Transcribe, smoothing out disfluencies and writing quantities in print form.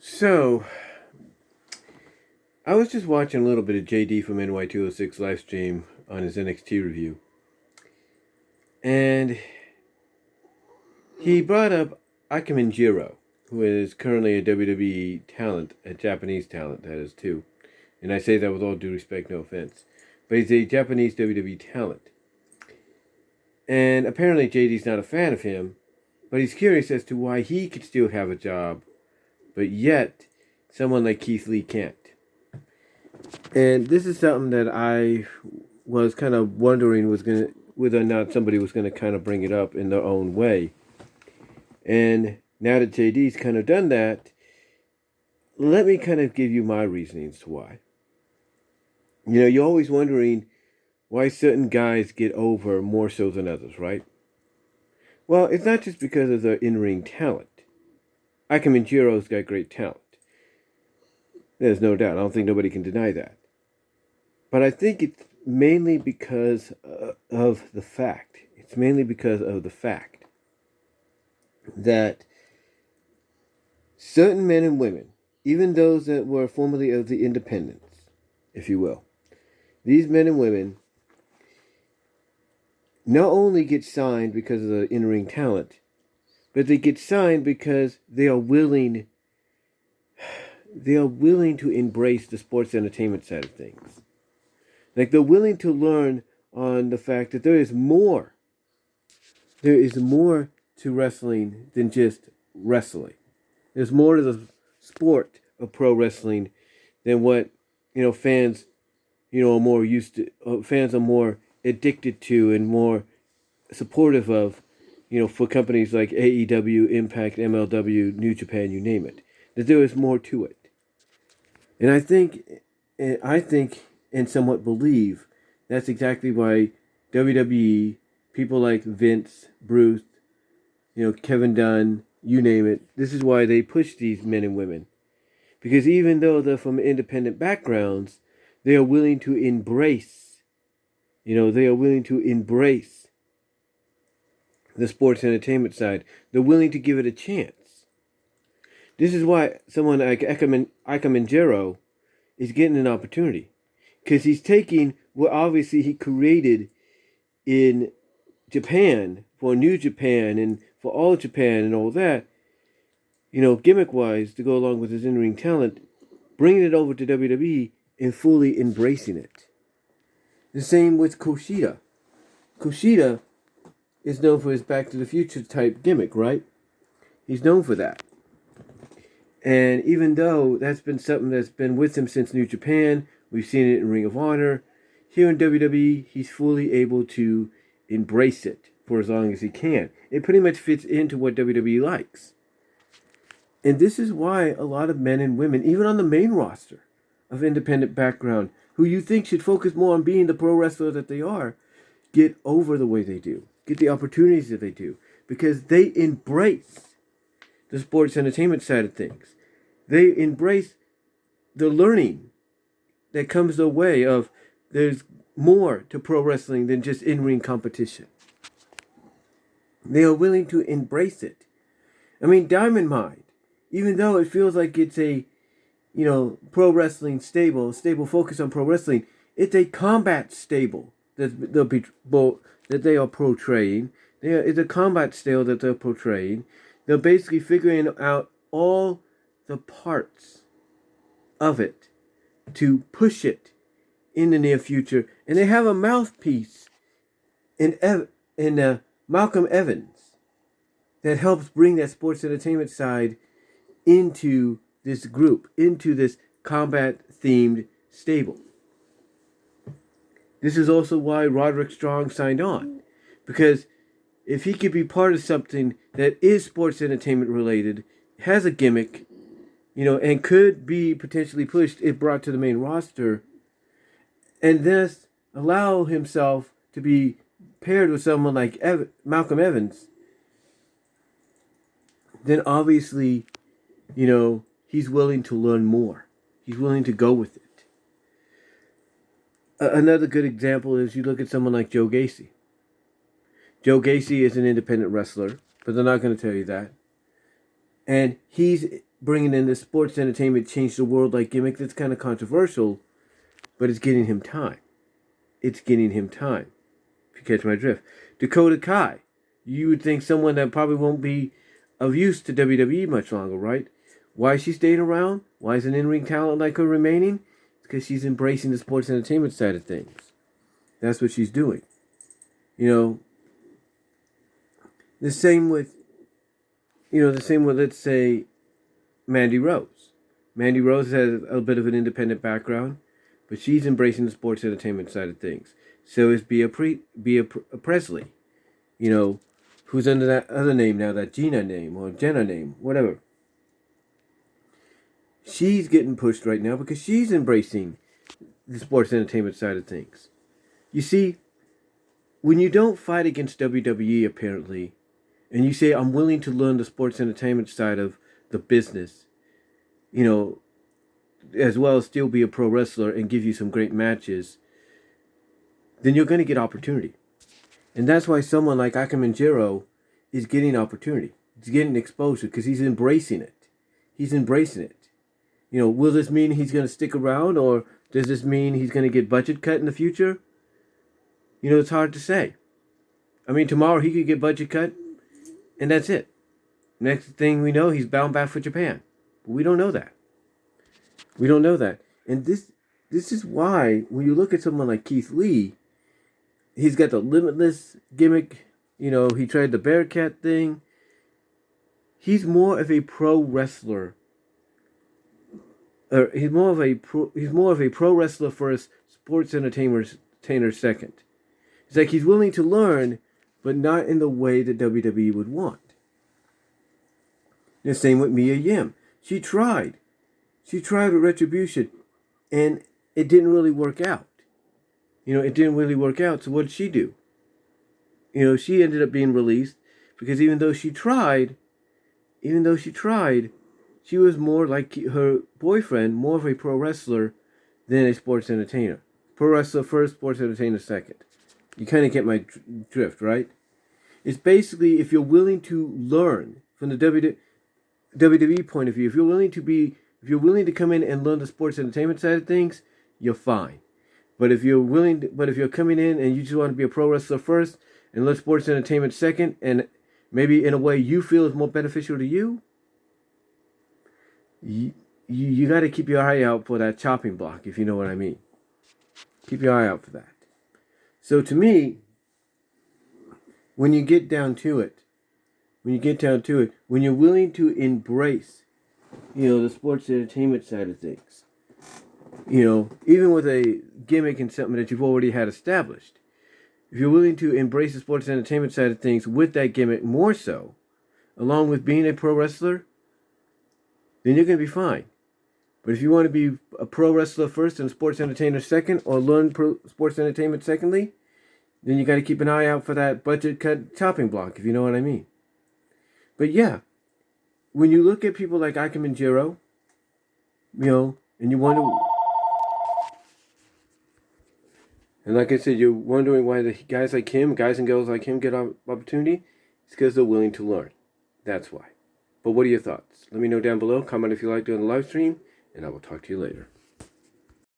So, I was just watching a little bit of JD from NY206 Livestream on his NXT review. And he brought up Ikemen Jiro, who is currently a WWE talent, a Japanese talent, that is too. And I say that with all due respect, no offense. But he's a Japanese WWE talent. And apparently JD's not a fan of him, but he's curious as to why he could still have a job, but yet someone like Keith Lee can't. And this is something that I was kind of wondering whether or not somebody was going to kind of bring it up in their own way. And now that JD's kind of done that, let me kind of give you my reasonings to why. You know, you're always wondering why certain guys get over more so than others, right? Well, it's not just because of their in-ring talent. Ikemen Jiro's got great talent. There's no doubt. I don't think nobody can deny that. But I think it's mainly because of the fact. It's mainly because of the fact that certain men and women, even those that were formerly of the independents, if you will, these men and women not only get signed because of the in-ring talent, but they get signed because they are willing to embrace the sports entertainment side of things. Like, they're willing to learn on the fact that there is more. There is more to wrestling than just wrestling. There's more to the sport of pro wrestling than what, fans, are more used to. Fans are more addicted to and more supportive of, for companies like AEW, Impact, MLW, New Japan, you name it. That there is more to it. And I think and somewhat believe that's exactly why WWE, people like Vince, Bruce, Kevin Dunn, you name it, this is why they push these men and women. Because even though they're from independent backgrounds, they are willing to embrace, the sports entertainment side. They're willing to give it a chance. This is why someone like Ikemen Jiro is getting an opportunity. Because he's taking what obviously he created in Japan, for New Japan and for All Japan and all that, gimmick-wise, to go along with his in-ring talent, bringing it over to WWE and fully embracing it. The same with Kushida. Kushida is known for his Back to the Future type gimmick, right? He's known for that. And even though that's been something that's been with him since New Japan, we've seen it in Ring of Honor, here in WWE, he's fully able to embrace it for as long as he can. It pretty much fits into what WWE likes. And this is why a lot of men and women, even on the main roster of independent background, who you think should focus more on being the pro wrestler that they are, get over the way they do, get the opportunities that they do, because they embrace the sports entertainment side of things. They embrace the learning that comes their way of there's more to pro wrestling than just in-ring competition. They are willing to embrace it. I mean, Diamond Mine, even though it feels like it's a, pro wrestling stable focus on pro wrestling, it's a combat stable that they are portraying. It's a combat stable that they're portraying. They're basically figuring out all the parts of it to push it in the near future. And they have a mouthpiece in Malcolm Evans that helps bring that sports entertainment side into this group, into this combat-themed stable. This is also why Roderick Strong signed on. Because if he could be part of something that is sports entertainment related, has a gimmick, and could be potentially pushed if brought to the main roster, and thus allow himself to be paired with someone like Malcolm Evans, then obviously, he's willing to learn more. He's willing to go with it. Another good example is you look at someone like Joe Gacy. Joe Gacy is an independent wrestler, but they're not going to tell you that. And he's bringing in this sports entertainment change the world like gimmick that's kind of controversial, but it's getting him time. It's getting him time. If you catch my drift. Dakota Kai. You would think someone that probably won't be of use to WWE much longer, right? Why is she staying around? Why is an in-ring talent like her remaining? It's because she's embracing the sports entertainment side of things. That's what she's doing. You know, the same with, let's say, Mandy Rose. Mandy Rose has a bit of an independent background, but she's embracing the sports entertainment side of things. So is Bea Presley, who's under that other name now, that Gina name or Jenna name, whatever. She's getting pushed right now because she's embracing the sports entertainment side of things. You see, when you don't fight against WWE, apparently, and you say, I'm willing to learn the sports entertainment side of the business, as well as still be a pro wrestler and give you some great matches, then you're going to get opportunity. And that's why someone like Ikemen Jiro is getting opportunity. He's getting exposure because he's embracing it. He's embracing it. Will this mean he's going to stick around, or does this mean he's going to get budget cut in the future? It's hard to say. I mean, tomorrow he could get budget cut, and that's it. Next thing we know, he's bound back for Japan. But we don't know that. We don't know that. And this is why, when you look at someone like Keith Lee, he's got the Limitless gimmick. He tried the Bearcat thing. He's more of a pro wrestler. He's more of a pro wrestler first, sports entertainer second. It's like he's willing to learn, but not in the way that WWE would want. The same with Mia Yim. She tried. She tried with Retribution, and it didn't really work out. It didn't really work out, so what did she do? She ended up being released because even though she tried, she was more like her boyfriend, more of a pro wrestler than a sports entertainer. Pro wrestler first, sports entertainer second. You kind of get my drift, right? It's basically, if you're willing to learn from the WWE point of view, if you're willing to come in and learn the sports entertainment side of things, you're fine. But if you're coming in and you just want to be a pro wrestler first and learn sports entertainment second, and maybe in a way you feel is more beneficial to you, you got to keep your eye out for that chopping block, if you know what I mean. Keep your eye out for that. So to me, when you get down to it, when you're willing to embrace, the sports entertainment side of things, even with a gimmick and something that you've already had established, if you're willing to embrace the sports entertainment side of things with that gimmick more so, along with being a pro wrestler, then you're going to be fine. But if you want to be a pro wrestler first and a sports entertainer second, or learn sports entertainment secondly, then you got to keep an eye out for that budget cut chopping block, if you know what I mean. But yeah, when you look at people like Ikemen Jiro, and you wonder, and like I said, you're wondering why the guys like him, guys and girls like him get opportunity, it's because they're willing to learn. That's why. But what are your thoughts? Let me know down below. Comment if you like doing the live stream, and I will talk to you later.